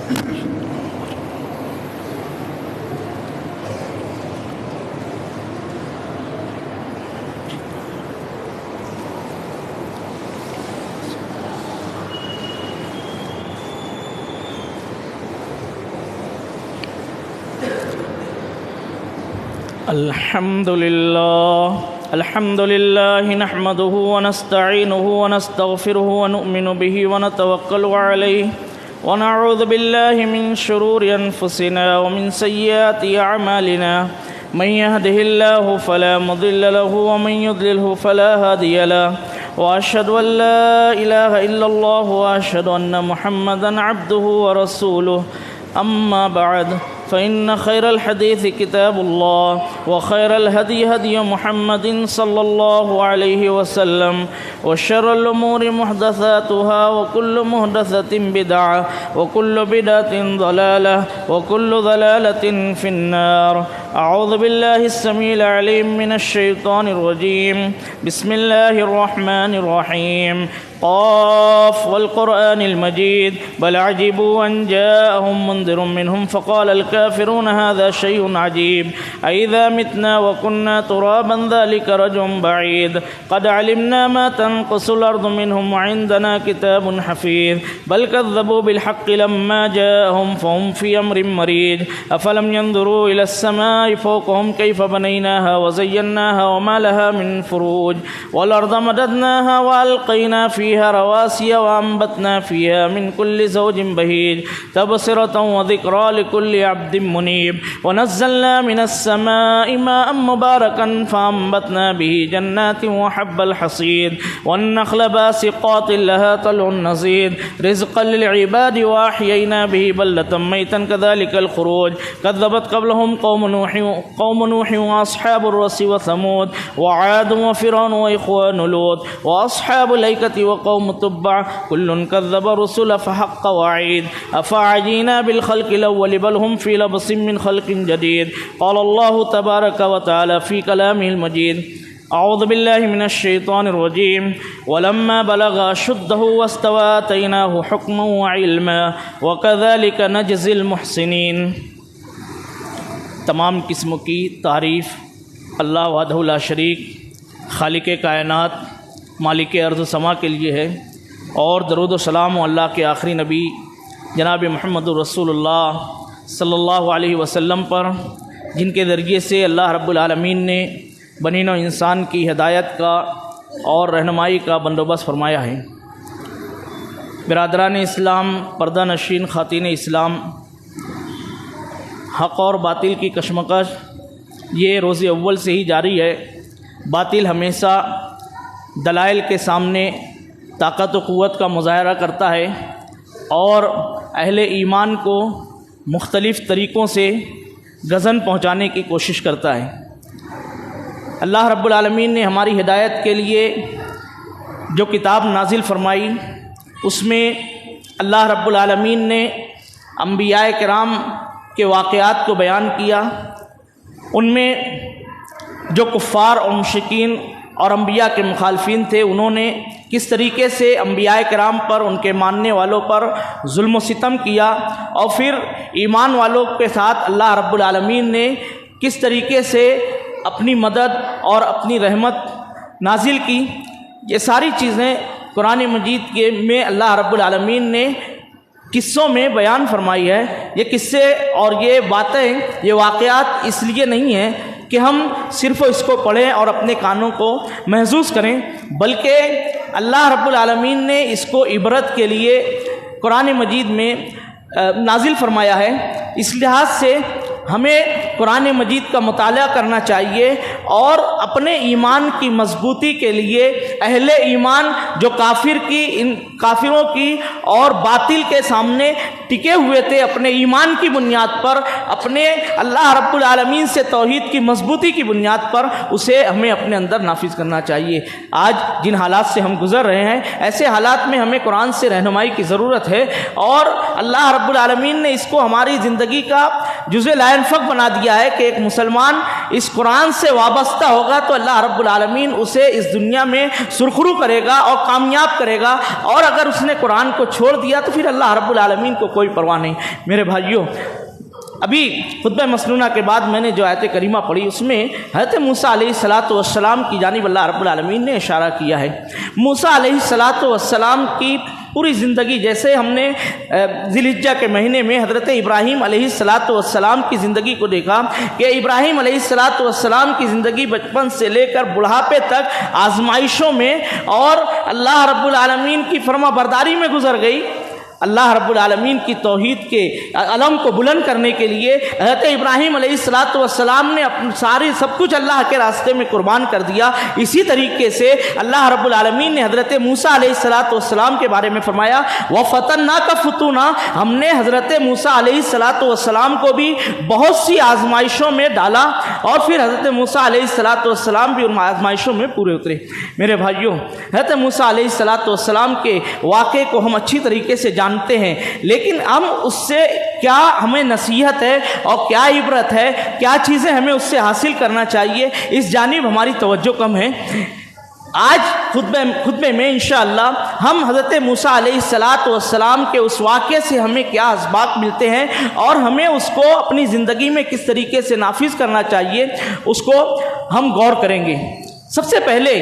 الحمد لله نحمده ونستعينه ونستغفره ونؤمن به ونتوكل عليه ونعوذ بالله من شرور أنفسنا ومن سيئات أعمالنا من يهده الله فلا مضل له ومن يضلله فلا هادي له وأشهد أن لا إله إلا الله وأشهد أن محمدا عبده ورسوله أما بعد فإن خير الحديث كتاب الله وخير الهدي هدي محمد صلى الله عليه وسلم وشر الأمور محدثاتها وكل محدثة بدعة وكل بدعة ضلالة وكل ضلالة في النار. أعوذ بالله السميع العليم من الشيطان الرجيم. بسم الله الرحمن الرحيم. قاف والقرآن المجيد بل عجبوا أن جاءهم منذر منهم فقال الكافرون هذا شيء عجيب أئذا متنا وكنا ترابا ذلك رجع بعيد قد علمنا ما تنقص الأرض منهم وعندنا كتاب حفيظ بل كذبوا بالحق لما جاءهم فهم في أمر مريج أفلم ينظروا إلى السماء فوقهم كيف بنيناها وزيناها وما لها من فروج والأرض مددناها وألقينا فيها رواسي وأنبتنا فيها من كل زوج بهيج تبصرة وذكرى لكل عبد منيب ونزلنا من السماء ماء مباركا فأنبتنا به جنات وحب الحصيد والنخل باسقات لها طلع نضيد رزقا للعباد وأحيينا به بلدة ميتا كذلك الخروج كذبت قبلهم قوم نوح وأصحاب الرس وثمود وعاد وفرعون وإخوان لوط وأصحاب الأيكة وقوم تبع كل كذب الرسل فحق وعيد أفعجينا بالخلق الأول بل هم في لبس من خلق جديد قال الله تبارك وتعالى في كلامه المجيد. أعوذ بالله من الشيطان الرجيم. ولما بلغ أشده واستوى آتيناه حكما وعلما وكذلك نجزي المحسنين. تمام قسموں کی تعریف اللہ وحدہ لا شریک خالق کائنات مالک ارض و سما کے لیے ہے، اور درود و سلام اللہ کے آخری نبی جناب محمد رسول اللہ صلی اللہ علیہ وسلم پر، جن کے ذریعے سے اللہ رب العالمین نے بنی نوع انسان کی ہدایت کا اور رہنمائی کا بندوبست فرمایا ہے۔ برادران اسلام، پردہ نشین خواتین اسلام، حق اور باطل کی کشمکش یہ روز اول سے ہی جاری ہے۔ باطل ہمیشہ دلائل کے سامنے طاقت و قوت کا مظاہرہ کرتا ہے اور اہل ایمان کو مختلف طریقوں سے گزن پہنچانے کی کوشش کرتا ہے۔ اللہ رب العالمین نے ہماری ہدایت کے لیے جو کتاب نازل فرمائی، اس میں اللہ رب العالمین نے انبیاء کرام کے واقعات کو بیان کیا۔ ان میں جو کفار اور مشرکین اور انبیاء کے مخالفین تھے، انہوں نے کس طریقے سے انبیاء کرام پر، ان کے ماننے والوں پر ظلم و ستم کیا، اور پھر ایمان والوں کے ساتھ اللہ رب العالمین نے کس طریقے سے اپنی مدد اور اپنی رحمت نازل کی۔ یہ ساری چیزیں قرآن مجید میں اللہ رب العالمین نے قصوں میں بیان فرمائی ہے۔ یہ قصے اور یہ باتیں، یہ واقعات اس لیے نہیں ہیں کہ ہم صرف اس کو پڑھیں اور اپنے کانوں کو محظوظ کریں، بلکہ اللہ رب العالمین نے اس کو عبرت کے لیے قرآن مجید میں نازل فرمایا ہے۔ اس لحاظ سے ہمیں قرآن مجید کا مطالعہ کرنا چاہیے اور اپنے ایمان کی مضبوطی کے لیے اہل ایمان جو کافروں کی اور باطل کے سامنے ٹکے ہوئے تھے، اپنے ایمان کی بنیاد پر، اپنے اللہ رب العالمین سے توحید کی مضبوطی کی بنیاد پر، اسے ہمیں اپنے اندر نافذ کرنا چاہیے۔ آج جن حالات سے ہم گزر رہے ہیں، ایسے حالات میں ہمیں قرآن سے رہنمائی کی ضرورت ہے، اور اللہ رب العالمین نے اس کو ہماری زندگی کا جزء لا ينفق بنا دیا ہے کہ ایک مسلمان اس قرآن سے وابستہ ہوگا تو اللہ رب العالمین اسے اس دنیا میں سرخرو کرے گا اور کامیاب کرے گا، اور اگر اس نے قرآن کو چھوڑ دیا تو پھر اللہ رب العالمین کو کوئی پرواہ نہیں۔ میرے بھائیوں، ابھی خطبہ مسنونہ کے بعد میں نے جو آیت کریمہ پڑھی اس میں حضرت موسیٰ علیہ السلام کی جانب اللہ رب العالمین نے اشارہ کیا ہے۔ موسیٰ علیہ السلام کی پوری زندگی، جیسے ہم نے ذی الحجہ کے مہینے میں حضرت ابراہیم علیہ السلام کی زندگی کو دیکھا کہ ابراہیم علیہ السلام کی زندگی بچپن سے لے کر بڑھاپے تک آزمائشوں میں اور اللہ رب العالمین کی فرما برداری میں گزر گئی۔ اللہ رب العالمین کی توحید کے علم کو بلند کرنے کے لیے حضرت ابراہیم علیہ السلام نے ساری سب کچھ اللہ کے راستے میں قربان کر دیا۔ اسی طریقے سے اللہ رب العالمین نے حضرت موسیٰ علیہ السلام کے بارے میں فرمایا وَفَتَنَّاكَ فُتُونًا، ہم نے حضرت موسیٰ علیہ السلام کو بھی بہت سی آزمائشوں میں ڈالا اور پھر حضرت موسیٰ علیہ السلام بھی ان آزمائشوں میں پورے اترے۔ میرے بھائیوں، حضرت موسیٰ علیہ السلام کے واقعے کو ہم اچھی طریقے سے جانتے ہیں، لیکن ہم اس سے کیا ہمیں نصیحت ہے اور کیا عبرت ہے، کیا چیزیں ہمیں اس سے حاصل کرنا چاہیے، اس جانب ہماری توجہ کم ہے۔ آج خطبے میں انشاءاللہ ہم حضرت موسیٰ علیہ السلام کے اس واقعے سے ہمیں کیا اسباق ملتے ہیں اور ہمیں اس کو اپنی زندگی میں کس طریقے سے نافذ کرنا چاہیے، اس کو ہم غور کریں گے۔ سب سے پہلے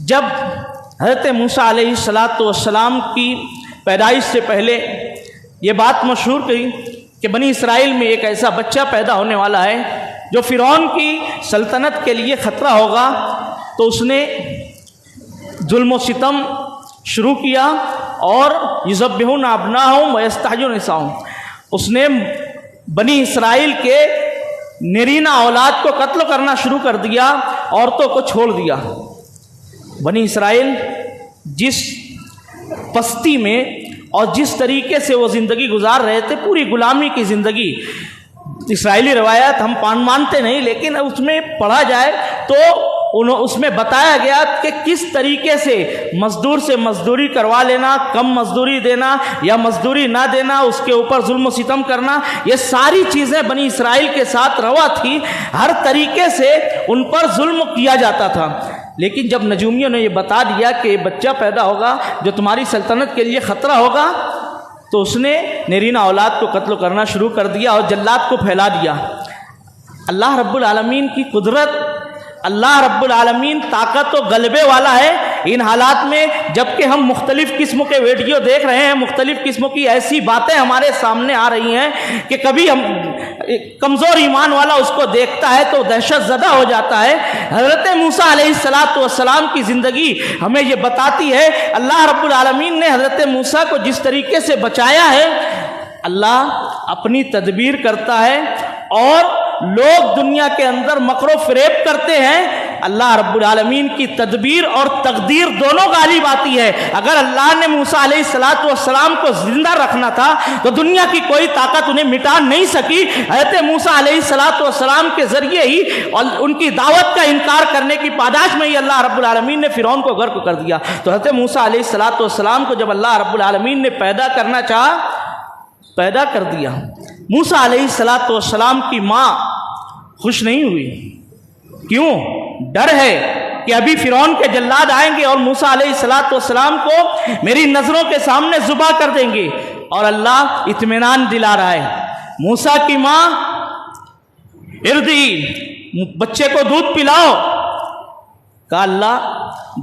جب حضرت موسیٰ علیہ السلام کی پیدائش سے پہلے یہ بات مشہور کی کہ بنی اسرائیل میں ایک ایسا بچہ پیدا ہونے والا ہے جو فرعون کی سلطنت کے لیے خطرہ ہوگا، تو اس نے ظلم و ستم شروع کیا اور یذبحون ابناءہم ویستحیون نساءہم، اس نے بنی اسرائیل کے نرینہ اولاد کو قتل کرنا شروع کر دیا، عورتوں کو چھوڑ دیا۔ بنی اسرائیل جس پستی میں اور جس طریقے سے وہ زندگی گزار رہے تھے، پوری غلامی کی زندگی، اسرائیلی روایات ہم مانتے نہیں، لیکن اس میں پڑھا جائے تو اس میں بتایا گیا کہ کس طریقے سے مزدور سے مزدوری کروا لینا، کم مزدوری دینا یا مزدوری نہ دینا، اس کے اوپر ظلم و ستم کرنا، یہ ساری چیزیں بنی اسرائیل کے ساتھ روا تھی، ہر طریقے سے ان پر ظلم کیا جاتا تھا۔ لیکن جب نجومیوں نے یہ بتا دیا کہ یہ بچہ پیدا ہوگا جو تمہاری سلطنت کے لیے خطرہ ہوگا، تو اس نے نرینہ اولاد کو قتل کرنا شروع کر دیا اور جلات کو پھیلا دیا۔ اللہ رب العالمین کی قدرت، اللہ رب العالمین طاقت و غلبے والا ہے۔ ان حالات میں جب کہ ہم مختلف قسم کے ویڈیو دیکھ رہے ہیں، مختلف قسم کی ایسی باتیں ہمارے سامنے آ رہی ہیں کہ کبھی ہم کمزور ایمان والا اس کو دیکھتا ہے تو دہشت زدہ ہو جاتا ہے۔ حضرت موسیٰ علیہ السلام کی زندگی ہمیں یہ بتاتی ہے، اللہ رب العالمین نے حضرت موسیٰ کو جس طریقے سے بچایا ہے، اللہ اپنی تدبیر کرتا ہے اور لوگ دنیا کے اندر مکر و فریب کرتے ہیں، اللہ رب العالمین کی تدبیر اور تقدیر دونوں غالب آتی ہے۔ اگر اللہ نے موسیٰ علیہ السلام کو زندہ رکھنا تھا تو دنیا کی کوئی طاقت انہیں مٹا نہیں سکی۔ حضرت موسیٰ علیہ السلام کے ذریعے ہی اور ان کی دعوت کا انکار کرنے کی پاداش میں ہی اللہ رب العالمین نے فرعون کو غرق کر دیا۔ تو حضرت موسیٰ علیہ السلام کو جب اللہ رب العالمین نے پیدا کرنا چاہا، پیدا کر دیا۔ موسیٰ علیہ السلام کی ماں خوش نہیں ہوئی، کیوں؟ ڈر ہے کہ ابھی فرعون کے جلاد آئیں گے اور موسیٰ علیہ السلام کو میری نظروں کے سامنے ذبح کر دیں گے، اور اللہ اطمینان دلا رہا ہے۔ موسیٰ کی ماں اردی، بچے کو دودھ پلاؤ، کہا اللہ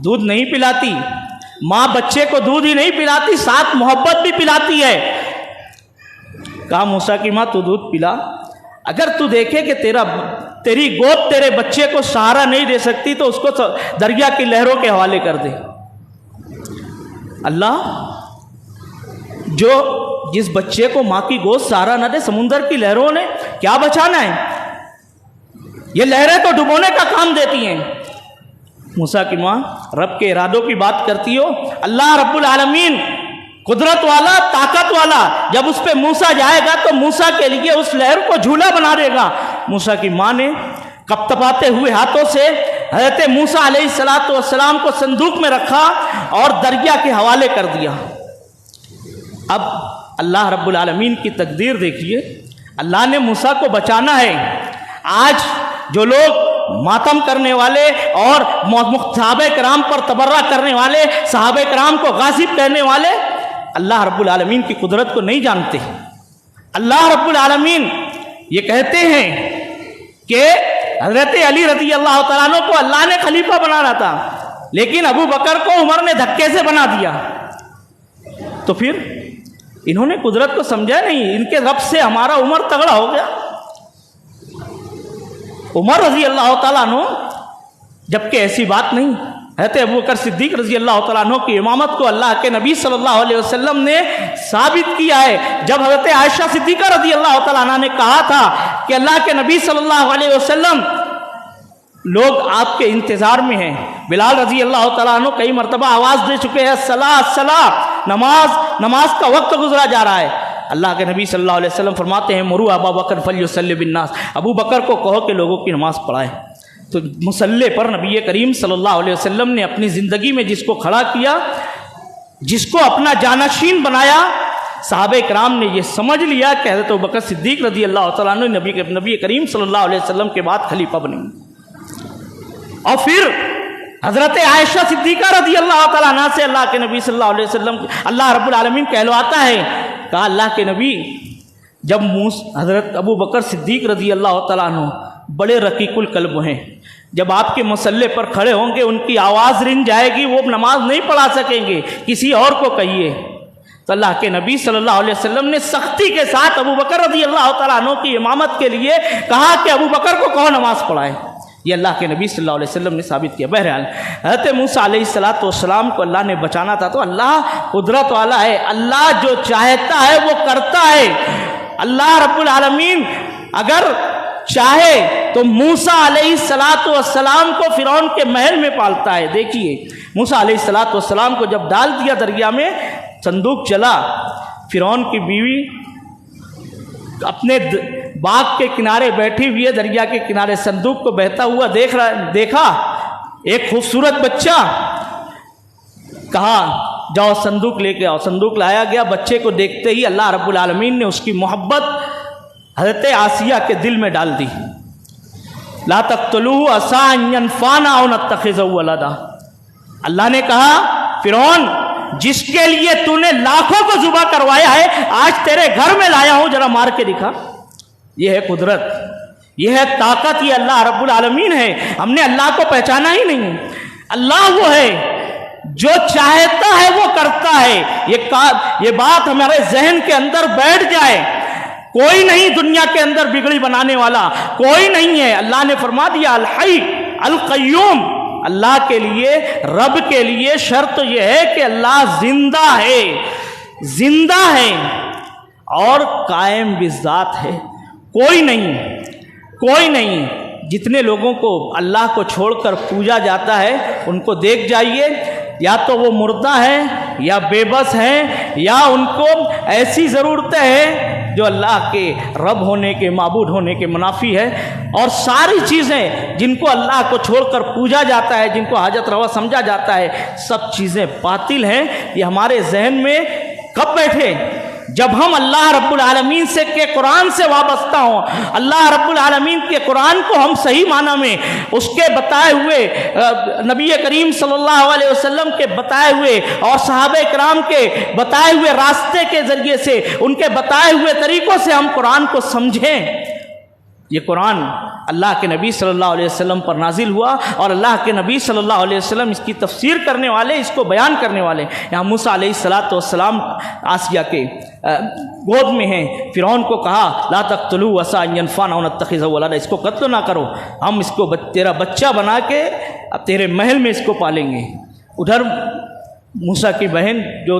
دودھ نہیں پلاتی، ماں بچے کو دودھ ہی نہیں پلاتی، ساتھ محبت بھی پلاتی ہے۔ کہا موسیٰ کی ماں تو دودھ پلا، اگر تو دیکھے کہ تیری گود تیرے بچے کو سہارا نہیں دے سکتی تو اس کو دریا کی لہروں کے حوالے کر دے۔ اللہ جو جس بچے کو ماں کی گود سہارا نہ دے، سمندر کی لہروں نے کیا بچانا ہے؟ یہ لہریں تو ڈبونے کا کام دیتی ہیں۔ موسیٰ کی ماں رب کے ارادوں کی بات کرتی ہو، اللہ رب العالمین قدرت والا، طاقت والا، جب اس پہ موسیٰ جائے گا تو موسیٰ کے لیے اس لہر کو جھولا بنا دے گا۔ موسیٰ کی ماں نے کپتپاتے ہوئے ہاتھوں سے حضرت موسیٰ علیہ السلام کو صندوق میں رکھا اور دریا کے حوالے کر دیا۔ اب اللہ رب العالمین کی تقدیر دیکھیے، اللہ نے موسیٰ کو بچانا ہے۔ آج جو لوگ ماتم کرنے والے اور صحابہ کرام پر تبرہ کرنے والے، صحابہ کرام کو غاصب کہنے والے، اللہ رب العالمین کی قدرت کو نہیں جانتے۔ اللہ رب العالمین یہ کہتے ہیں کہ حضرت علی رضی اللہ تعالیٰ عنہ کو اللہ نے خلیفہ بنانا تھا، لیکن ابو بکر کو عمر نے دھکے سے بنا دیا۔ تو پھر انہوں نے قدرت کو سمجھا نہیں، ان کے رب سے ہمارا عمر تگڑا ہو گیا۔ عمر رضی اللہ تعالیٰ عنہ، جبکہ ایسی بات نہیں، حضرت ابو بکر صدیق رضی اللہ تعالیٰ عنہ کی امامت کو اللہ کے نبی صلی اللہ علیہ وسلم نے ثابت کیا ہے۔ جب حضرت عائشہ صدیقہ رضی اللہ تعالیٰ عنہ نے کہا تھا کہ اللہ کے نبی صلی اللہ علیہ وسلم لوگ آپ کے انتظار میں ہیں، بلال رضی اللہ تعالیٰ عنہ کئی مرتبہ آواز دے چکے ہیں الصلاۃ الصلاۃ، نماز کا وقت گزرا جا رہا ہے، اللہ کے نبی صلی اللہ علیہ وسلم فرماتے ہیں مروا ابا بکر فلیصلی بالناس، ابو بکر کو کہو کہ لوگوں کی نماز پڑھائے۔ تو مصلی پر نبی کریم صلی اللہ علیہ وسلم نے اپنی زندگی میں جس کو کھڑا کیا، جس کو اپنا جانشین بنایا، صحابہ کرام نے یہ سمجھ لیا کہ حضرت ابوبکر صدیق رضی اللہ تعالیٰ عنہ نبی کریم صلی اللہ علیہ وسلم کے بعد خلیفہ بنے۔ اور پھر حضرت عائشہ صدیقہ رضی اللہ تعالیٰ عنہ سے اللہ کے نبی صلی اللہ علیہ وسلم اللہ رب العالمین کہلواتا ہے، کہا اللہ کے نبی جب حضرت ابو بکر صدیق رضی اللہ تعالیٰ عنہ بڑے رقیق القلب ہیں، جب آپ کے مصلی پر کھڑے ہوں گے ان کی آواز رن جائے گی، وہ نماز نہیں پڑھا سکیں گے، کسی اور کو کہیے۔ تو اللہ کے نبی صلی اللہ علیہ وسلم نے سختی کے ساتھ ابو بکر رضی اللہ تعالیٰ عنہ کی امامت کے لیے کہا کہ ابو بکر کو کون نماز پڑھائے۔ یہ اللہ کے نبی صلی اللہ علیہ وسلم نے ثابت کیا۔ بہرحال حضرت موسیٰ علیہ السلام کو اللہ نے بچانا تھا، تو اللہ قدرت والا ہے، اللہ جو چاہتا ہے وہ کرتا ہے۔ اللہ رب العالمین اگر چاہے تو موسیٰ علیہ السلام کو فرعون کے محل میں پالتا ہے۔ دیکھیے موسیٰ علیہ السلام کو جب ڈال دیا دریا میں، صندوق چلا، فرعون کی بیوی اپنے باغ کے کنارے بیٹھی ہوئی ہے، دریا کے کنارے صندوق کو بہتا ہوا دیکھا، ایک خوبصورت بچہ، کہا جاؤ صندوق لے کے آؤ۔ صندوق لایا گیا، بچے کو دیکھتے ہی اللہ رب العالمین نے اس کی محبت حضرت آسیہ کے دل میں ڈال دی۔ لا تقتلوہ عسیٰ ان ینفعنا او نتخذہ ولدا، اللہ نے کہا فرعون جس کے لیے تو نے لاکھوں کو ذبح کروایا ہے، آج تیرے گھر میں لایا ہوں، ذرا مار کے دکھا۔ یہ ہے قدرت، یہ ہے طاقت، یہ اللہ رب العالمین ہے۔ ہم نے اللہ کو پہچانا ہی نہیں۔ اللہ وہ ہے جو چاہتا ہے وہ کرتا ہے۔ یہ بات ہمارے ذہن کے اندر بیٹھ جائے، کوئی نہیں دنیا کے اندر بگڑی بنانے والا، کوئی نہیں ہے۔ اللہ نے فرما دیا الحی القیوم، اللہ کے لیے، رب کے لیے شرط یہ ہے کہ اللہ زندہ ہے، زندہ ہے اور قائم بذات ہے۔ کوئی نہیں۔ جتنے لوگوں کو اللہ کو چھوڑ کر پوجا جاتا ہے ان کو دیکھ جائیے، یا تو وہ مردہ ہیں یا بے بس ہیں، یا ان کو ایسی ضرورتیں ہیں جو اللہ کے رب ہونے کے، معبود ہونے کے منافی ہے۔ اور ساری چیزیں جن کو اللہ کو چھوڑ کر پوجا جاتا ہے، جن کو حاجت روا سمجھا جاتا ہے، سب چیزیں باطل ہیں۔ یہ ہمارے ذہن میں کب بیٹھے؟ جب ہم اللہ رب العالمین کے قرآن سے وابستہ ہوں، اللہ رب العالمین کے قرآن کو ہم صحیح معنی میں اس کے بتائے ہوئے، نبی کریم صلی اللہ علیہ وسلم کے بتائے ہوئے اور صحابہ کرام کے بتائے ہوئے راستے کے ذریعے سے، ان کے بتائے ہوئے طریقوں سے ہم قرآن کو سمجھیں۔ یہ قرآن اللہ کے نبی صلی اللہ علیہ وسلم پر نازل ہوا، اور اللہ کے نبی صلی اللہ علیہ وسلم اس کی تفسیر کرنے والے، اس کو بیان کرنے والے۔ یہاں موسیٰ علیہ السلام آسیہ کے گود میں ہیں، فرعون کو کہا لا تقتلوہ عسیٰ ان ینفعنا او نتخذہ ولدا، اس کو قتل نہ کرو، ہم اس کو تیرا بچہ بنا کے اب تیرے محل میں اس کو پالیں گے۔ ادھر موسیٰ کی بہن جو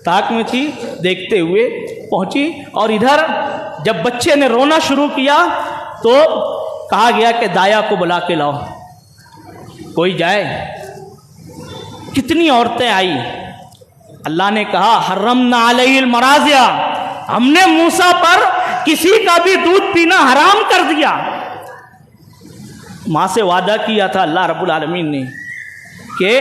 طاق میں تھی دیکھتے ہوئے پہنچی، اور ادھر جب بچے نے رونا شروع کیا تو کہا گیا کہ دایا کو بلا کے لاؤ، کوئی جائے۔ کتنی عورتیں آئی، اللہ نے کہا حرمنا علیہ المراضع، ہم نے موسیٰ پر کسی کا بھی دودھ پینا حرام کر دیا۔ ماں سے وعدہ کیا تھا اللہ رب العالمین نے کہ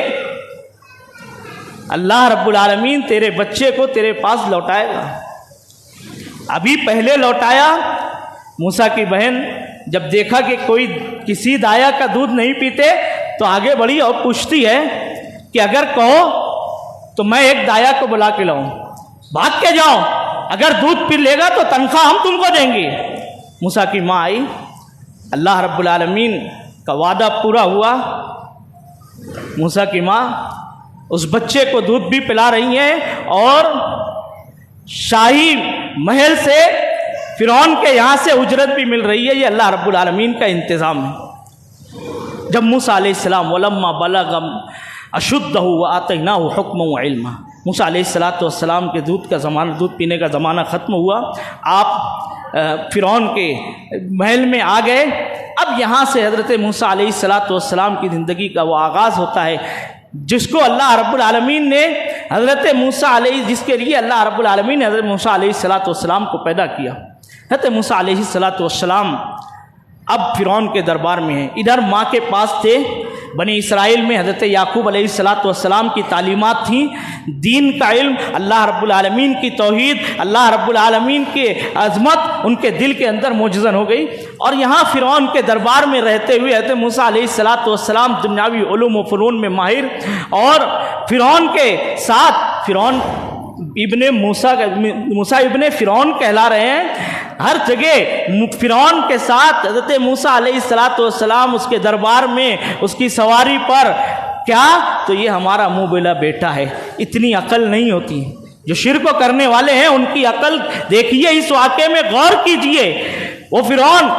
اللہ رب العالمین تیرے بچے کو تیرے پاس لوٹائے گا۔ ابھی پہلے لوٹایا موسیٰ کی بہن جب دیکھا کہ کوئی کسی دایا کا دودھ نہیں پیتے تو آگے بڑھی اور پوچھتی ہے کہ اگر کہو تو میں ایک دایا کو بلا کے لاؤں، بھاگ کے جاؤ، اگر دودھ پی لے گا تو تنخواہ ہم تم کو دیں گے۔ موسیٰ کی ماں آئی، اللہ رب العالمین کا وعدہ پورا ہوا، موسیٰ کی ماں اس بچے کو دودھ بھی پلا رہی ہیں اور شاہی محل سے فرعون کے یہاں سے اجرت بھی مل رہی ہے۔ یہ اللہ رب العالمین کا انتظام ہے۔ جب موسیٰ علیہ السلام وَلَمَّا بَلَغَ أَشُدَّهُ وَآتَيْنَاهُ حُکْمًا وَعِلْمًا، موسیٰ علیہ السلام کے دودھ پینے کا زمانہ ختم ہوا، آپ فرعون کے محل میں آ گئے۔ اب یہاں سے حضرت موسیٰ علیہ السلام کی زندگی کا وہ آغاز ہوتا ہے جس کو اللہ رب العالمین نے جس کے لیے اللہ رب العالمین نے حضرت موسیٰ علیہ السلام کو پیدا کیا۔ حضرت موسیٰ علیہ السلام اب فرعون کے دربار میں ہیں، ادھر ماں کے پاس تھے بنی اسرائیل میں، حضرت یعقوب علیہ السلام کی تعلیمات تھیں، دین کا علم، اللہ رب العالمین کی توحید، اللہ رب العالمین کی عظمت ان کے دل کے اندر موجزن ہو گئی۔ اور یہاں فرعون کے دربار میں رہتے ہوئے حضرت موسیٰ علیہ السلام دنیاوی علوم و فنون میں ماہر، اور فرعون کے ساتھ فرعون موسیٰ ابن فرعون کہلا رہے ہیں، ہر جگہ فرعون کے ساتھ حضرت موسیٰ علیہ السلام اس کے دربار میں اس کی سواری پر، کیا تو یہ ہمارا منہ بولا بیٹا ہے۔ اتنی عقل نہیں ہوتی، جو شرک کرنے والے ہیں ان کی عقل دیکھیے، اس واقعے میں غور کیجئے۔ وہ فرعون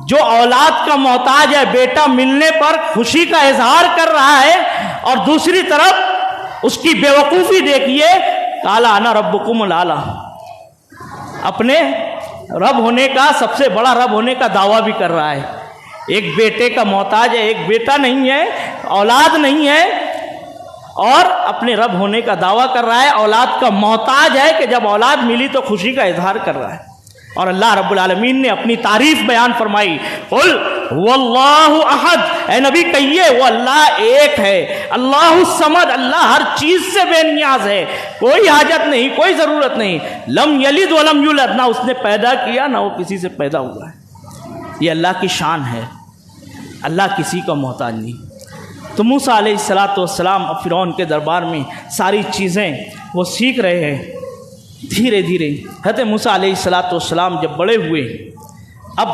جو اولاد کا محتاج ہے، بیٹا ملنے پر خوشی کا اظہار کر رہا ہے، اور دوسری طرف اس کی بیوقوفی دیکھیے، قال انا ربکم الاعلی، اپنے رب ہونے کا، سب سے بڑا رب ہونے کا دعویٰ بھی کر رہا ہے۔ ایک بیٹے کا محتاج ہے، ایک بیٹا نہیں ہے، اولاد نہیں ہے، اور اپنے رب ہونے کا دعویٰ کر رہا ہے، اولاد کا محتاج ہے کہ جب اولاد ملی تو خوشی کا اظہار کر رہا ہے۔ اور اللہ رب العالمین نے اپنی تعریف بیان فرمائی، قل هو اللہ احد، اے نبی کہیے وہ اللہ ایک ہے، اللہ الصمد، اللہ ہر چیز سے بے نیاز ہے، کوئی حاجت نہیں، کوئی ضرورت نہیں، لم یلد ولم یولد، نہ اس نے پیدا کیا نہ وہ کسی سے پیدا ہوا ہے۔ یہ اللہ کی شان ہے، اللہ کسی کا محتاج نہیں۔ تو موسیٰ علیہ السلام اب فرعون کے دربار میں ساری چیزیں وہ سیکھ رہے ہیں دھیرے دھیرے۔ حضرت موسیٰ علیہ السلام جب بڑے ہوئے، اب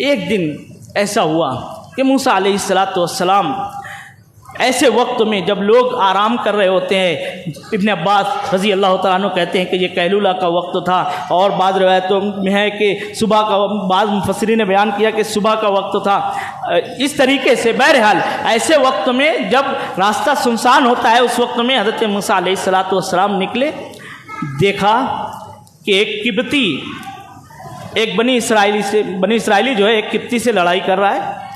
ایک دن ایسا ہوا کہ موسیٰ علیہ السلام ایسے وقت میں جب لوگ آرام کر رہے ہوتے ہیں، ابن عباس رضی اللہ تعالیٰ عنہ کہتے ہیں کہ یہ قیلولہ کا وقت تھا، اور بعض روایتوں میں ہے کہ صبح کا، بعض مفسرین نے بیان کیا کہ صبح کا وقت تھا، اس طریقے سے۔ بہرحال ایسے وقت میں جب راستہ سنسان ہوتا ہے، اس وقت میں حضرت موسیٰ علیہ السلام نکلے، دیکھا کہ ایک قبطی ایک بنی اسرائیلی جو ہے ایک قبطی سے لڑائی کر رہا ہے۔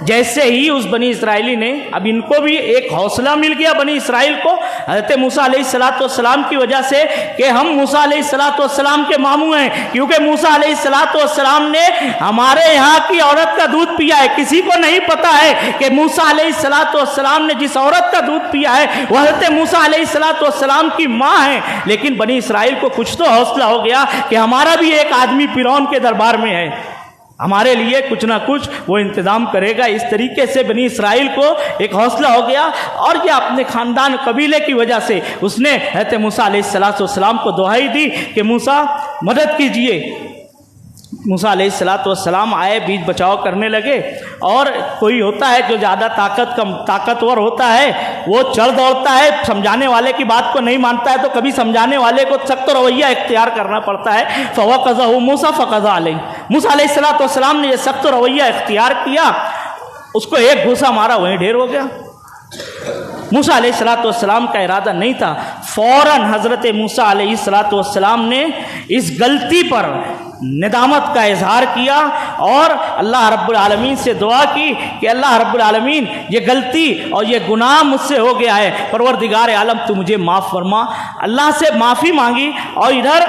جیسے ہی اس بنی اسرائیلی نے، اب ان کو بھی ایک حوصلہ مل گیا بنی اسرائیل کو حضرت موسیٰ علیہ السلام کی وجہ سے کہ ہم موسیٰ علیہ السلام کے ماموں ہیں، کیونکہ موسیٰ علیہ السلام نے ہمارے یہاں کی عورت کا دودھ پیا ہے۔ کسی کو نہیں پتا ہے کہ موسیٰ علیہ السلام نے جس عورت کا دودھ پیا ہے وہ حضرت موسیٰ علیہ السلام کی ماں ہے، لیکن بنی اسرائیل کو کچھ تو حوصلہ ہو گیا کہ ہمارا بھی ایک آدمی فرعون کے دربار میں ہے، ہمارے لیے کچھ نہ کچھ وہ انتظام کرے گا۔ اس طریقے سے بنی اسرائیل کو ایک حوصلہ ہو گیا، اور یہ اپنے خاندان قبیلے کی وجہ سے اس نے حضرت موسیٰ علیہ السلام کو دعائی دی کہ موسیٰ مدد کیجئے۔ موسیٰ علیہ السلام آئے، بیچ بچاؤ کرنے لگے، اور کوئی ہوتا ہے جو زیادہ طاقتور ہوتا ہے وہ چڑھ دوڑتا ہے، سمجھانے والے کی بات کو نہیں مانتا ہے، تو کبھی سمجھانے والے کو سخت رویہ اختیار کرنا پڑتا ہے۔ فَوَقَظَهُ مُوسَىٰ فَقَضَىٰ عَلَيْهِ، موسیٰ علیہ السلام نے یہ سخت رویہ اختیار کیا، اس کو ایک گھوسا مارا، وہیں ڈھیر ہو گیا۔ موسیٰ علیہ السلام کا ارادہ نہیں تھا، فوراً حضرت موسیٰ علیہ السلام نے اس غلطی پر ندامت کا اظہار کیا، اور اللہ رب العالمین سے دعا کی کہ اللہ رب العالمین یہ غلطی اور یہ گناہ مجھ سے ہو گیا ہے، پروردگار عالم تو مجھے معاف فرما۔ اللہ سے معافی مانگی، اور ادھر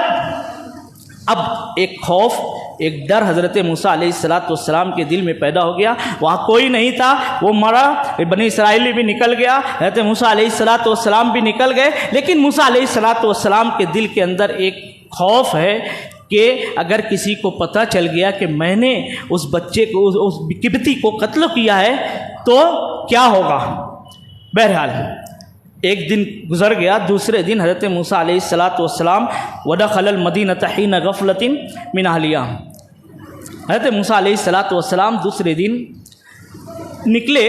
اب ایک خوف، ایک ڈر حضرت موسیٰ علیہ السلام کے دل میں پیدا ہو گیا۔ وہاں کوئی نہیں تھا، وہ مرا، بنی اسرائیلی بھی نکل گیا، حضرت موسیٰ علیہ السلام بھی نکل گئے، لیکن موسیٰ علیہ السلام کے دل کے اندر ایک خوف ہے کہ اگر کسی کو پتہ چل گیا کہ میں نے اس بچے کو اس قبطی کو قتل کیا ہے تو کیا ہوگا۔ بہرحال ایک دن گزر گیا، دوسرے دن حضرت موسیٰ علیہ السلام ودخل المدینۃ حین غفلۃ من اہلہا، حضرت موسیٰ علیہ السلام دوسرے دن نکلے۔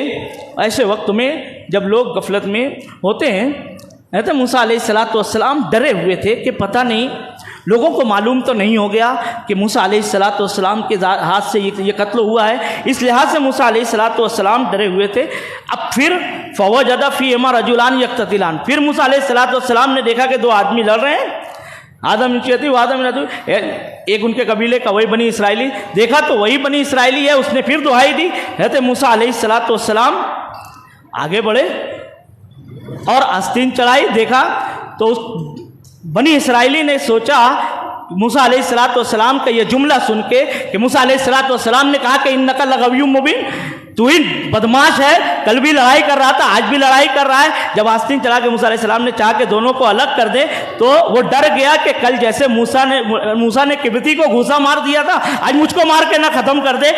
ایسے وقت میں جب لوگ غفلت میں ہوتے ہیں، حضرت موسیٰ علیہ السلام ڈرے ہوئے تھے کہ پتہ نہیں، لوگوں کو معلوم تو نہیں ہو گیا کہ موسیٰ علیہ السلام کے ہاتھ سے یہ قتل ہوا ہے، اس لحاظ سے موسیٰ علیہ السلام ڈرے ہوئے تھے۔ اب پھر فوجد فیہما رجلان یقتتلان، پھر موسیٰ علیہ السلام نے دیکھا کہ دو آدمی لڑ رہے ہیں، آدم نچیتی وہ آدم نچیتی، ایک ان کے قبیلے کا وہی بنی اسرائیلی، دیکھا تو وہی بنی اسرائیلی ہے، اس نے پھر دہائی دی۔ حضرت موسیٰ علیہ السلام آگے بڑھے اور آستین چڑھائی، دیکھا تو اس بنی اسرائیلی نے سوچا موسیٰ علیہ السلام کا یہ جملہ سن کے کہ موسیٰ علیہ السلام نے کہا کہ انک لغوی مبین، تو ہی بدماش ہے، کل بھی لڑائی کر رہا تھا آج بھی لڑائی کر رہا ہے۔ جب آستین چڑھا کے موسیٰ علیہ السلام نے چاہا کہ دونوں کو الگ کر دے تو وہ ڈر گیا کہ کل جیسے موسیٰ نے قبطی کو گھوسا مار دیا تھا، آج مجھ کو مار کے نہ ختم کر دے۔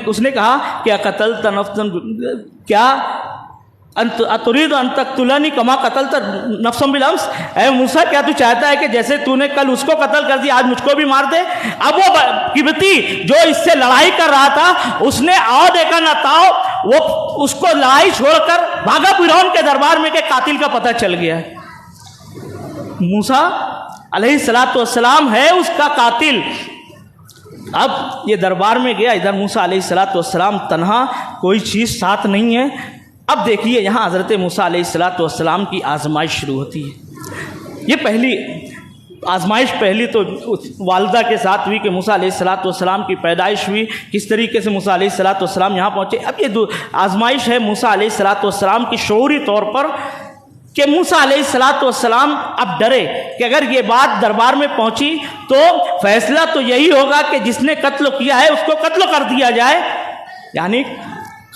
اس نے کہا کہ قتلت نفسا، کیا اتريد ان تقتلني كما قتلت نفسا بالامس، اے موسیٰ کیا تو چاہتا ہے کہ جیسے تو نے کل اس کو قتل کر دیا آج مجھ کو بھی مار دے؟ اب وہ قبطی جو اس سے لڑائی کر رہا تھا اس نے آؤ دیکھا نہ تاؤ، وہ اس کو لڑائی چھوڑ کر بھاگا فرعون کے دربار میں کہ قاتل کا پتہ چل گیا ہے۔ موسیٰ علیہ السلام ہے اس کا قاتل۔ اب یہ دربار میں گیا، ادھر موسیٰ علیہ السلام تنہا، کوئی چیز ساتھ نہیں ہے۔ اب دیکھیے یہاں حضرت موسیٰ علیہ السلام کی آزمائش شروع ہوتی ہے۔ یہ پہلی آزمائش تو والدہ کے ساتھ ہوئی کہ موسیٰ علیہ السلام کی پیدائش ہوئی، کس طریقے سے موسیٰ علیہ السلام یہاں پہنچے۔ اب یہ آزمائش ہے موسیٰ علیہ السلام کی شعوری طور پر کہ موسیٰ علیہ السلام اب ڈرے کہ اگر یہ بات دربار میں پہنچی تو فیصلہ تو یہی ہوگا کہ جس نے قتل کیا ہے اس کو قتل کر دیا جائے، یعنی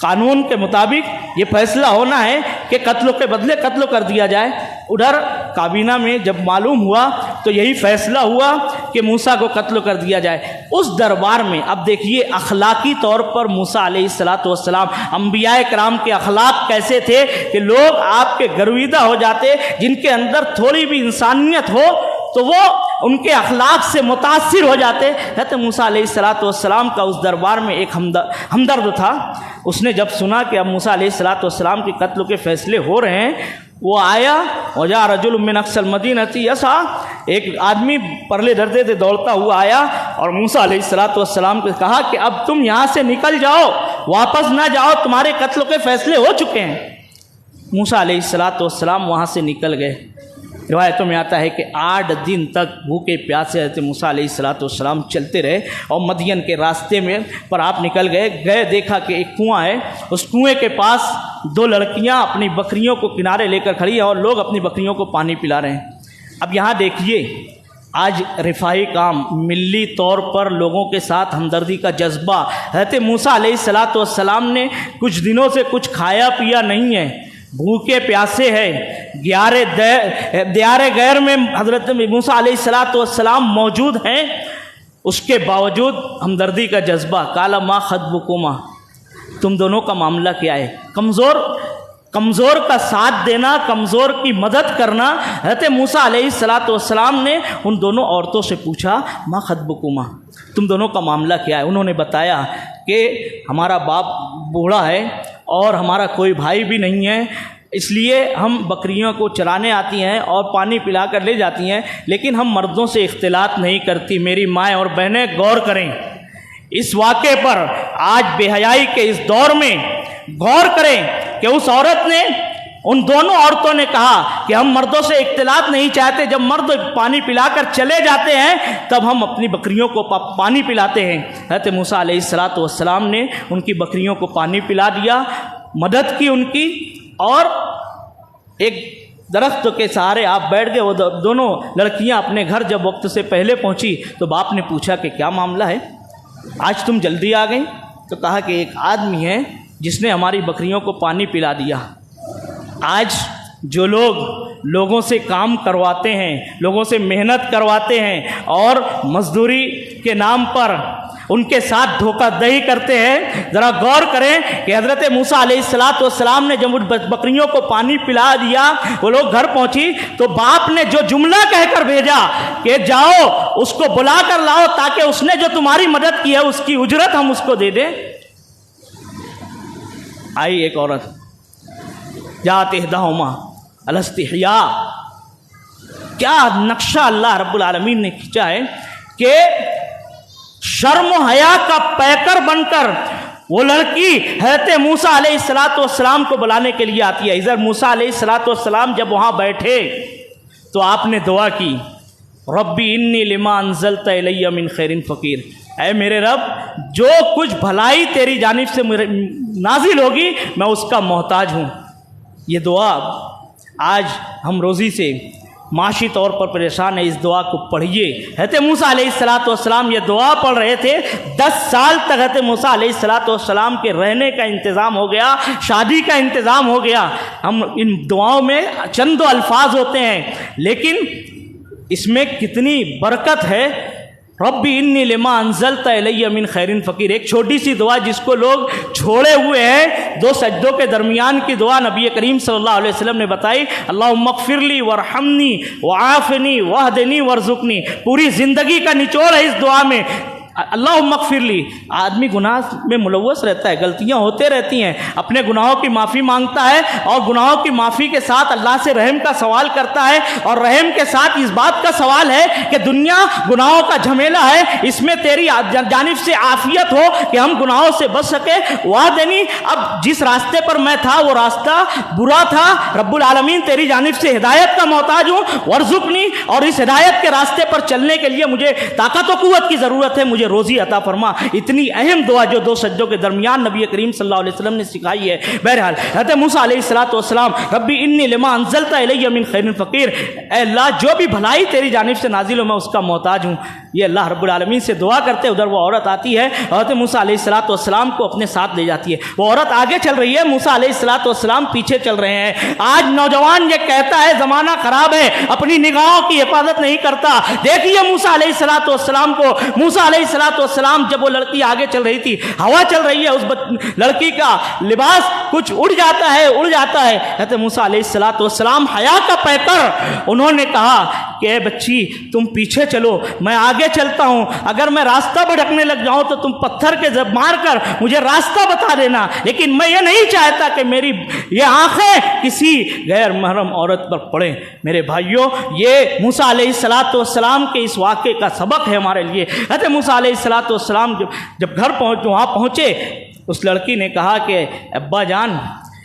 قانون کے مطابق یہ فیصلہ ہونا ہے کہ قتل کے بدلے قتل کر دیا جائے۔ ادھر کابینہ میں جب معلوم ہوا تو یہی فیصلہ ہوا کہ موسیٰ کو قتل کر دیا جائے۔ اس دربار میں اب دیکھیے اخلاقی طور پر موسیٰ علیہ السلام، انبیاء کرام کے اخلاق کیسے تھے کہ لوگ آپ کے گرویدہ ہو جاتے، جن کے اندر تھوڑی بھی انسانیت ہو تو وہ ان کے اخلاق سے متاثر ہو جاتے۔ حضرت موسیٰ علیہ السلام کا اس دربار میں ایک ہمدرد تھا، اس نے جب سنا کہ اب موسیٰ علیہ السلام کے قتل کے فیصلے ہو رہے ہیں، وہ آیا، وجاء رجل من اقصى المدینۃ یسعی، ایک آدمی پرلے ڈرتے تھے دوڑتا ہوا آیا اور موسیٰ علیہ السلام کو کہا کہ اب تم یہاں سے نکل جاؤ، واپس نہ جاؤ، تمہارے قتل کے فیصلے ہو چکے ہیں۔ موسیٰ علیہ السلام وہاں سے نکل گئے۔ روایتوں میں آتا ہے کہ 8 دن تک بھوکے پیاسے حضرت موسیٰ علیہ السلام چلتے رہے اور مدین کے راستے میں پر آپ نکل گئے، دیکھا کہ ایک کنواں ہے، اس کنویں کے پاس 2 لڑکیاں اپنی بکریوں کو کنارے لے کر کھڑی ہیں اور لوگ اپنی بکریوں کو پانی پلا رہے ہیں۔ اب یہاں دیکھیے آج رفاہی کام، ملی طور پر لوگوں کے ساتھ ہمدردی کا جذبہ، حضرت موسیٰ علیہ السلام نے کچھ دنوں سے کچھ کھایا پیا نہیں ہے، بھوکے پیاسے ہے، دیار غیر میں حضرت موسیٰ علیہ السلام موجود ہیں، اس کے باوجود ہمدردی کا جذبہ۔ قال ما خطبکما، تم دونوں کا معاملہ کیا ہے؟ کمزور کا ساتھ دینا، کمزور کی مدد کرنا۔ حضرت موسیٰ علیہ السلام نے ان دونوں عورتوں سے پوچھا ما خطبکما، تم دونوں کا معاملہ کیا ہے؟ انہوں نے بتایا کہ ہمارا باپ بوڑھا ہے اور ہمارا کوئی بھائی بھی نہیں ہے، اس لیے ہم بکریوں کو چرانے آتی ہیں اور پانی پلا کر لے جاتی ہیں، لیکن ہم مردوں سے اختلاط نہیں کرتی۔ میری مائیں اور بہنیں غور کریں اس واقعے پر، آج بے حیائی کے اس دور میں غور کریں کہ اس عورت نے، ان دونوں عورتوں نے کہا کہ ہم مردوں سے اختلاط نہیں چاہتے، جب مرد پانی پلا کر چلے جاتے ہیں تب ہم اپنی بکریوں کو پانی پلاتے ہیں۔ حضرت موسیٰ علیہ السلام نے ان کی بکریوں کو پانی پلا دیا، مدد کی ان کی، اور ایک درخت کے سہارے آپ بیٹھ گئے۔ وہ دونوں لڑکیاں اپنے گھر جب وقت سے پہلے پہنچی تو باپ نے پوچھا کہ کیا معاملہ ہے، آج تم جلدی آ گئیں؟ تو کہا کہ ایک آدمی ہے جس نے ہماری بکریوں کو پانی پلا دیا۔ آج جو لوگ لوگوں سے کام کرواتے ہیں، لوگوں سے محنت کرواتے ہیں اور مزدوری کے نام پر ان کے ساتھ دھوکہ دہی کرتے ہیں، ذرا غور کریں کہ حضرت موسیٰ علیہ السلام نے جب بکریوں کو پانی پلا دیا، وہ لوگ گھر پہنچی تو باپ نے جو جملہ کہہ کر بھیجا کہ جاؤ اس کو بلا کر لاؤ تاکہ اس نے جو تمہاری مدد کی ہے اس کی اجرت ہم اس کو دے دیں۔ آئی ایک عورت، جات احداہما علی استحیاء، کیا نقشہ اللہ رب العالمین نے کھینچا ہے کہ شرم و حیا کا پیکر بن کر وہ لڑکی حضرت موسیٰ علیہ السلام کو بلانے کے لیے آتی ہے۔ ادھر موسیٰ علیہ السلام جب وہاں بیٹھے تو آپ نے دعا کی، ربی انی لما انزلت الی من خیر فقیر، اے میرے رب جو کچھ بھلائی تیری جانب سے نازل ہوگی میں اس کا محتاج ہوں۔ یہ دعا آج ہم روزی سے معاشی طور پر پریشان ہے، اس دعا کو پڑھیے۔ حضرت موسیٰ علیہ السلام یہ دعا پڑھ رہے تھے، 10 سال تک حضرت موسیٰ علیہ السلام کے رہنے کا انتظام ہو گیا، شادی کا انتظام ہو گیا۔ ہم ان دعاؤں میں چند الفاظ ہوتے ہیں لیکن اس میں کتنی برکت ہے۔ ربی انی لما انزلت الی من خیر فقیر، ایک چھوٹی سی دعا جس کو لوگ چھوڑے ہوئے ہیں، 2 سجدوں کے درمیان کی دعا نبی کریم صلی اللہ علیہ وسلم نے بتائی، اللہم اغفر لی وارحمنی وعافنی واہدنی وارزقنی۔ پوری زندگی کا نچوڑ ہے اس دعا میں، اللہم اغفر لی۔ آدمی گناہ میں ملوث رہتا ہے، غلطیاں ہوتے رہتی ہیں، اپنے گناہوں کی معافی مانگتا ہے اور گناہوں کی معافی کے ساتھ اللہ سے رحم کا سوال کرتا ہے، اور رحم کے ساتھ اس بات کا سوال ہے کہ دنیا گناہوں کا جھمیلا ہے، اس میں تیری جانب سے عافیت ہو کہ ہم گناہوں سے بچ سکے۔ وعدنی، اب جس راستے پر میں تھا وہ راستہ برا تھا، رب العالمین تیری جانب سے ہدایت کا محتاج ہوں۔ ورزقنی، اور اس ہدایت کے راستے پر چلنے کے لیے مجھے طاقت و قوت کی ضرورت ہے، مجھے روزی عطا فرما۔ اتنی اہم دعا جو 2 سجدوں کے درمیان نبی کریم صلی اللہ علیہ وسلم نے سکھائی ہے۔ بہرحال حضرت موسیٰ علیہ السلام، ربی انی لما انزلت الی من خیر فقیر، اے اللہ جو بھی بھلائی تیری جانب سے نازل ہو میں اس کا محتاج ہوں۔ یہ اللہ رب العالمین سے دعا کرتے، ادھر وہ عورت آتی ہے، حضرت موسیٰ علیہ السلام کو اپنے ساتھ لے جاتی ہے۔ وہ عورت آگے چل رہی ہے، موسیٰ علیہ السلام پیچھے چل رہے ہیں۔ آج نوجوان یہ کہتا ہے زمانہ خراب ہے، اپنی نگاہوں کی حفاظت نہیں کرتا۔ دیکھیے موسیٰ علیہ السلام کو، موسیٰ علیہ السلام جب وہ لڑکی آگے چل رہی تھی، ہوا چل رہی ہے، اس لڑکی کا لباس کچھ اڑ جاتا ہے۔ حضرت موسیٰ علیہ السلام حیا کا پیکر، انہوں نے کہا کہ اے بچی تم پیچھے چلو، میں آگے چلتا ہوں، اگر میں راستہ بھٹکنے لگ جاؤں تو تم پتھر کے زب مار کر مجھے راستہ بتا دینا، لیکن میں یہ نہیں چاہتا کہ میری یہ آنکھیں کسی غیر محرم عورت پر پڑیں۔ میرے بھائیوں، یہ موسیٰ علیہ السلام کے اس واقعے کا سبق ہے ہمارے لیے۔ حضرت موسیٰ علیہ السلام جب گھر وہاں پہنچے، اس لڑکی نے کہا کہ ابا جان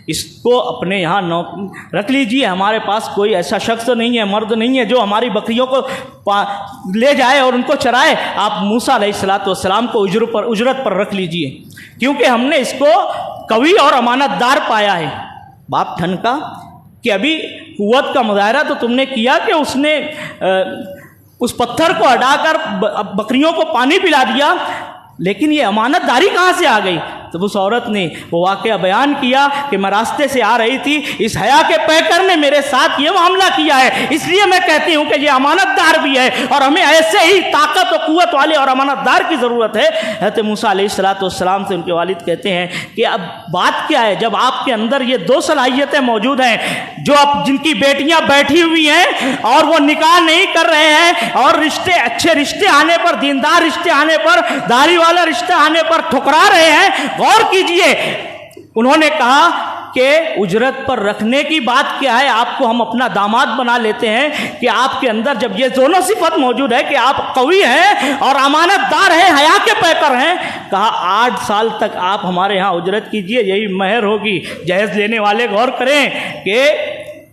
اس کو اپنے یہاں رکھ لیجئے، ہمارے پاس کوئی ایسا شخص نہیں ہے، مرد نہیں ہے جو ہماری بکریوں کو لے جائے اور ان کو چرائے، آپ موسیٰ علیہ السلام کو اجرت پر رکھ لیجئے، کیونکہ ہم نے اس کو قوی اور امانت دار پایا ہے۔ باپ ٹھنکا کہ ابھی قوت کا مظاہرہ تو تم نے کیا کہ اس نے اس پتھر کو ہٹا کر بکریوں کو پانی پلا دیا، لیکن یہ امانت داری کہاں سے آ گئی؟ تو اس عورت نے وہ واقعہ بیان کیا کہ میں راستے سے آ رہی تھی، اس حیا کے پیکر نے میرے ساتھ یہ معاملہ کیا ہے، اس لیے میں کہتی ہوں کہ یہ امانت دار بھی ہے اور ہمیں ایسے ہی طاقت و قوت والے اور امانت دار کی ضرورت ہے۔ حضرت موسیٰ علیہ السلام سے ان کے والد کہتے ہیں کہ اب بات کیا ہے، جب آپ کے اندر یہ 2 صلاحیتیں موجود ہیں، جو اب جن کی بیٹیاں بیٹھی ہوئی ہیں اور وہ نکاح نہیں کر رہے ہیں اور رشتے، اچھے رشتے آنے پر، دیندار رشتے آنے پر، داڑھی والا رشتہ آنے پر ٹھکرا رہے ہیں، غور کیجئے۔ انہوں نے کہا کہ اجرت پر رکھنے کی بات کیا ہے، آپ کو ہم اپنا داماد بنا لیتے ہیں کہ آپ کے اندر جب یہ دونوں صفت موجود ہے کہ آپ قوی ہیں اور امانت دار ہیں، حیا کے پیکر ہیں، کہا 8 سال تک آپ ہمارے ہاں اجرت کیجئے، یہی مہر ہوگی۔ جہیز لینے والے غور کریں کہ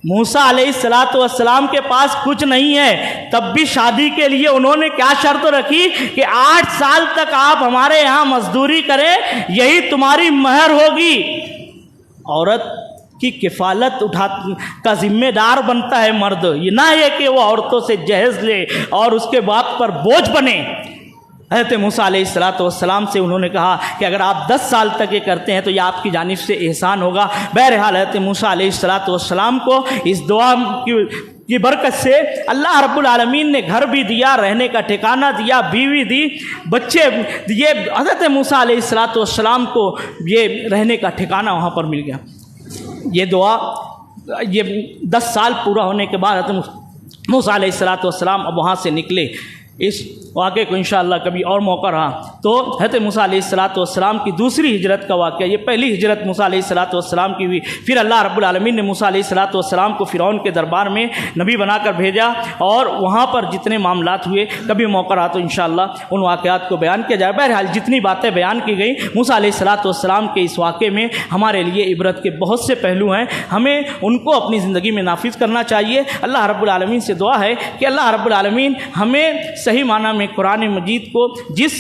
موسیٰ علیہ السلام کے پاس کچھ نہیں ہے، تب بھی شادی کے لیے انہوں نے کیا شرط رکھی کہ 8 سال تک آپ ہمارے یہاں مزدوری کریں، یہی تمہاری مہر ہوگی۔ عورت کی کفالت کا ذمہ دار بنتا ہے مرد، یہ نہ یہ کہ وہ عورتوں سے جہیز لے اور اس کے باپ پر بوجھ بنے۔ حضرت موسیٰ علیہ السلام سے انہوں نے کہا کہ اگر آپ 10 سال تک یہ کرتے ہیں تو یہ آپ کی جانب سے احسان ہوگا۔ بہرحال حضرت موسیٰ علیہ السلام کو اس دعا کی برکت سے اللہ رب العالمین نے گھر بھی دیا، رہنے کا ٹھکانہ دیا، بیوی دی، بچے دیے۔ حضرت موسیٰ علیہ السلام کو یہ رہنے کا ٹھکانہ وہاں پر مل گیا۔ یہ دعا یہ 10 سال پورا ہونے کے بعد حضرت موسیٰ علیہ السلام اب وہاں سے نکلے۔ اس واقعے کو انشاءاللہ کبھی اور موقع رہا تو حضرت موسیٰ علیہ السلام کی دوسری ہجرت کا واقعہ، یہ پہلی ہجرت موسیٰ علیہ السلام کی ہوئی، پھر اللہ رب العالمین نے موسیٰ علیہ السلام کو فرعون کے دربار میں نبی بنا کر بھیجا، اور وہاں پر جتنے معاملات ہوئے کبھی موقع رہا تو انشاءاللہ ان واقعات کو بیان کیا جائے۔ بہرحال جتنی باتیں بیان کی گئیں موسیٰ علیہ السلام کے اس واقعے میں ہمارے لیے عبرت کے بہت سے پہلو ہیں، ہمیں ان کو اپنی زندگی میں نافذ کرنا چاہیے۔ اللہ رب العالمین سے دعا ہے کہ اللہ رب العالمین ہمیں صحیح معنی میں قرآن مجید کو جس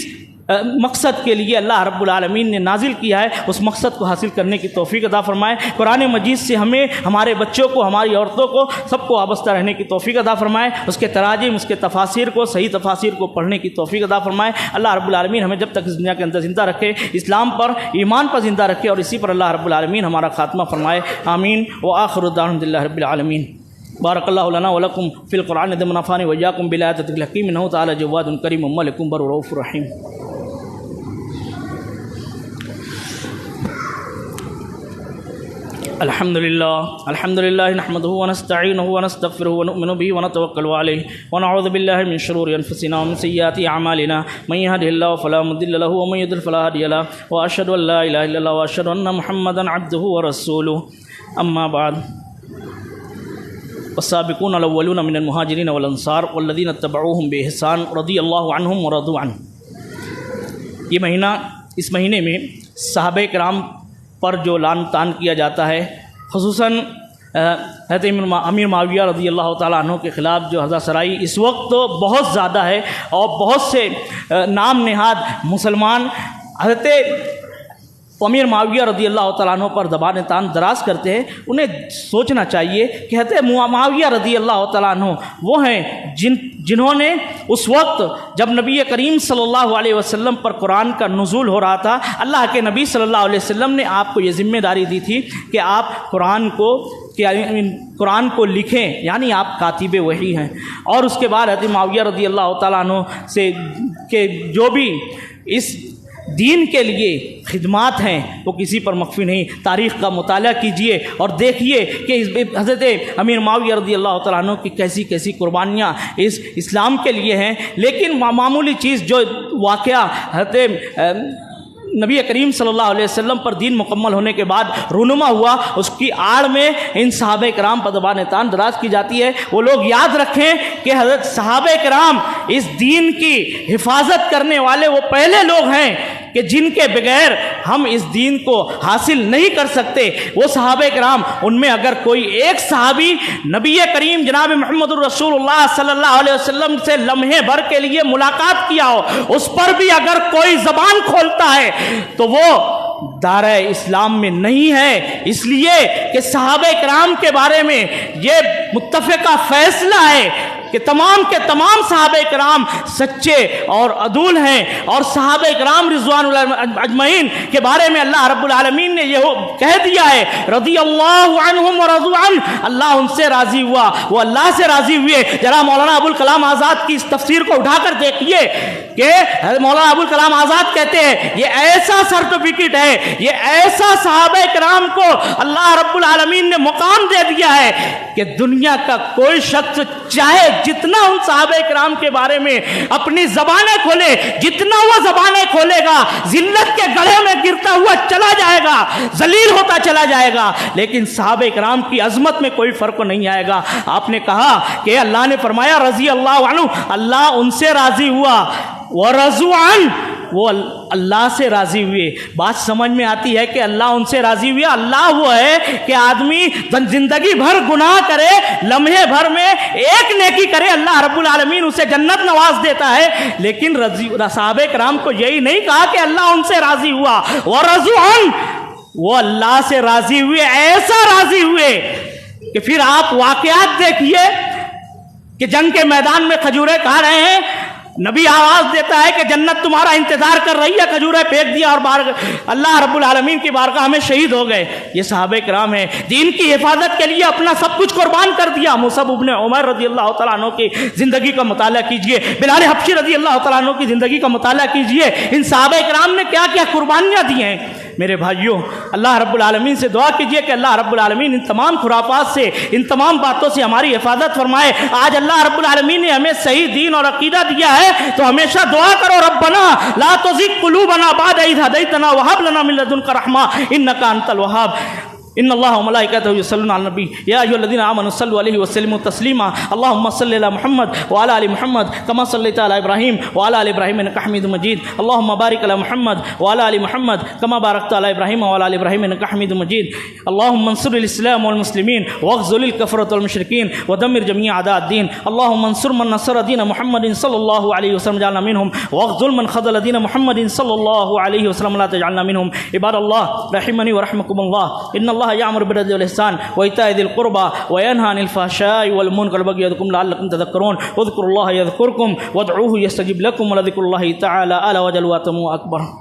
مقصد کے لیے اللہ رب العالمین نے نازل کیا ہے اس مقصد کو حاصل کرنے کی توفیق عطا فرمائے۔ قرآن مجید سے ہمیں، ہمارے بچوں کو، ہماری عورتوں کو، سب کو وابستہ رہنے کی توفیق عطا فرمائے۔ اس کے تراجم، اس کے تفاسیر کو، صحیح تفاسیر کو پڑھنے کی توفیق عطا فرمائے۔ اللہ رب العالمین ہمیں جب تک اس دنیا کے اندر زندہ رکھے اسلام پر، ایمان پر زندہ رکھے، اور اسی پر اللہ رب العالمین ہمارا خاتمہ فرمائے۔ آمین وآخر دعوانا الحمد للہ رب العالمین۔ بارک اللہ لنا ولکم فی القرآن ونفعنی وإیاکم بالآیات الحکیم انہ تعالی جواد کریم ملک بر رؤوف رحیم۔ الحمد للہ نحمدہ ونستعینہ ونستغفرہ ونؤمن بہ ونتوکل علیہ ونعوذ باللہ من شرور انفسنا ومن سیئات اعمالنا من یہدہ اللہ فلا مضل لہ ومن یضلل فلا ہادی لہ واشہد ان لا الہ الا اللہ واشہد ان محمدا عبدہ ورسولہ اما بعد۔ والسابقون الاولون من المہاجرین والانصار والذین اتبعوہم بإحسان رضی اللہ عنہم ورضوا عنہ۔ یہ مہینہ، اس مہینے میں صحابہ کرام پر جو لعن طعن کیا جاتا ہے، خصوصاً حضرت امیر معاویہ رضی اللہ تعالیٰ عنہ کے خلاف جو حضرت سرائی اس وقت تو بہت زیادہ ہے، اور بہت سے نام نہاد مسلمان حضرت امیر معاویہ رضی اللہ تعالیٰ عنہ پر زبان طعن دراز کرتے ہیں۔ انہیں سوچنا چاہیے کہ حضرت معاویہ رضی اللہ تعالیٰ عنہ وہ ہیں جنہوں نے اس وقت جب نبی کریم صلی اللہ علیہ وسلم پر قرآن کا نزول ہو رہا تھا، اللہ کے نبی صلی اللہ علیہ وسلم نے آپ کو یہ ذمہ داری دی تھی کہ آپ قرآن کو لکھیں، یعنی آپ کاتب وحی ہیں۔ اور اس کے بعد حضرت معاویہ رضی اللہ تعالیٰ عنہ سے کہ جو بھی اس دین کے لیے خدمات ہیں وہ کسی پر مخفی نہیں۔ تاریخ کا مطالعہ کیجئے اور دیکھیے کہ حضرت امیر معاویہ رضی اللہ تعالیٰ عنہ کی کیسی کیسی قربانیاں اس اسلام کے لیے ہیں۔ لیکن معمولی چیز جو واقعہ حضرت نبی کریم صلی اللہ علیہ وسلم پر دین مکمل ہونے کے بعد رونما ہوا، اس کی آڑ میں ان صحابہ کرام پر زبان طعن دراز کی جاتی ہے۔ وہ لوگ یاد رکھیں کہ حضرت صحابہ کرام اس دین کی حفاظت کرنے والے وہ پہلے لوگ ہیں کہ جن کے بغیر ہم اس دین کو حاصل نہیں کر سکتے۔ وہ صحابہ کرام، ان میں اگر کوئی ایک صحابی نبی کریم جناب محمد الرسول اللہ صلی اللہ علیہ وسلم سے لمحے بھر کے لیے ملاقات کیا ہو، اس پر بھی اگر کوئی زبان کھولتا ہے تو وہ دائرہ اسلام میں نہیں ہے، اس لیے کہ صحابہ کرام کے بارے میں یہ متفقہ فیصلہ ہے کہ تمام کے تمام صحابہ کرام سچے اور عدول ہیں، اور صحابہ کرام رضوان اللہ اجمعین کے بارے میں اللہ رب العالمین نے یہ کہہ دیا ہے رضی اللہ عنہم ورضوا عنہ، اللہ ان سے راضی ہوا، وہ اللہ سے راضی ہوئے۔ ذرا مولانا ابوالکلام آزاد کی اس تفسیر کو اٹھا کر دیکھیے کہ مولانا ابوالکلام آزاد کہتے ہیں یہ ایسا سرٹیفکیٹ ہے، یہ ایسا صحابہ کرام کو اللہ رب العالمین نے مقام دے دیا ہے کہ دنیا کا کوئی شخص چاہے جتنا ان صحابہ کرام کے بارے میں اپنی زبانیں کھولے، جتنا وہ زبانیں کھولے گا ذلت کے گڑھے میں گرتا ہوا چلا جائے گا، ذلیل ہوتا چلا جائے گا، لیکن صحابہ کرام کی عظمت میں کوئی فرق نہیں آئے گا۔ آپ نے کہا کہ اللہ نے فرمایا رضی اللہ عنہ، اللہ ان سے راضی ہوا، ورضوا عنہ، وہ اللہ سے راضی ہوئے۔ بات سمجھ میں آتی ہے کہ اللہ ان سے راضی ہوئے۔ اللہ وہ ہے کہ آدمی زندگی بھر گناہ کرے، لمحے بھر میں ایک نیکی کرے، اللہ رب العالمین اسے جنت نواز دیتا ہے۔ لیکن صحابہ کرام کو یہی نہیں کہا کہ اللہ ان سے راضی ہوا، ورضوا عنہ، وہ اللہ سے راضی ہوئے، ایسا راضی ہوئے کہ پھر آپ واقعات دیکھیے کہ جنگ کے میدان میں کھجوریں کھا رہے ہیں، نبی آواز دیتا ہے کہ جنت تمہارا انتظار کر رہی ہے، کھجوریں پھینک دیا اور اللہ رب العالمین کی بارگاہ میں شہید ہو گئے۔ یہ صحابہ کرام ہیں، دین کی حفاظت کے لیے اپنا سب کچھ قربان کر دیا۔ مصعب بن عمیر رضی اللہ تعالیٰ عنہ کی زندگی کا مطالعہ کیجئے، بلال حبشی رضی اللہ تعالیٰ عنہ کی زندگی کا مطالعہ کیجئے، ان صحابہ کرام نے کیا کیا قربانیاں دی ہیں۔ میرے بھائیوں، اللہ رب العالمین سے دعا کیجئے کہ اللہ رب العالمین ان تمام خرافات سے، ان تمام باتوں سے ہماری حفاظت فرمائے۔ آج اللہ رب العالمین نے ہمیں صحیح دین اور عقیدہ دیا ہے تو ہمیشہ دعا کرو، ربنا لا تزغ قلوبنا بعد إذ هديتنا وهب لنا من لدنك رحمة إنك أنت الوهاب۔ ان اللہ وملائکتہ یصلون علی النبی یا ایھا الذین آمنوا صلوا علیہ وسلموا تسلیما اللهم صل علی محمد وعلى ال محمد كما صليت على ابراہیم وعلى ال ابراہیم انک حمید مجید اللهم بارک علی محمد وعلى ال محمد كما بارکت علی ابراہیم وعلى ال ابراہیم انک حمید مجید اللهم انصر الاسلام والمسلمین واخذل الكفرة والمشرکین ودمر جميع اعداء الدین اللهم انصر من نصر دین محمد صلی اللہ علیہ وسلم جعلنا منهم واخذل من خذل دین محمد صلی اللہ علیہ وسلم لا تجعلنا منهم عباد اللہ رحمنی ورحمکم اللہ ان اللہ يأمر بالعدل والإحسان وإيتاء ذي القربى وينهى عن الفحشاء والمنكر والبغي يعظكم لعلكم تذكرون اذكروا الله يذكركم وادعوه يستجب لكم ولذكر الله تعالى أعلى وجل وأتم وأكبر۔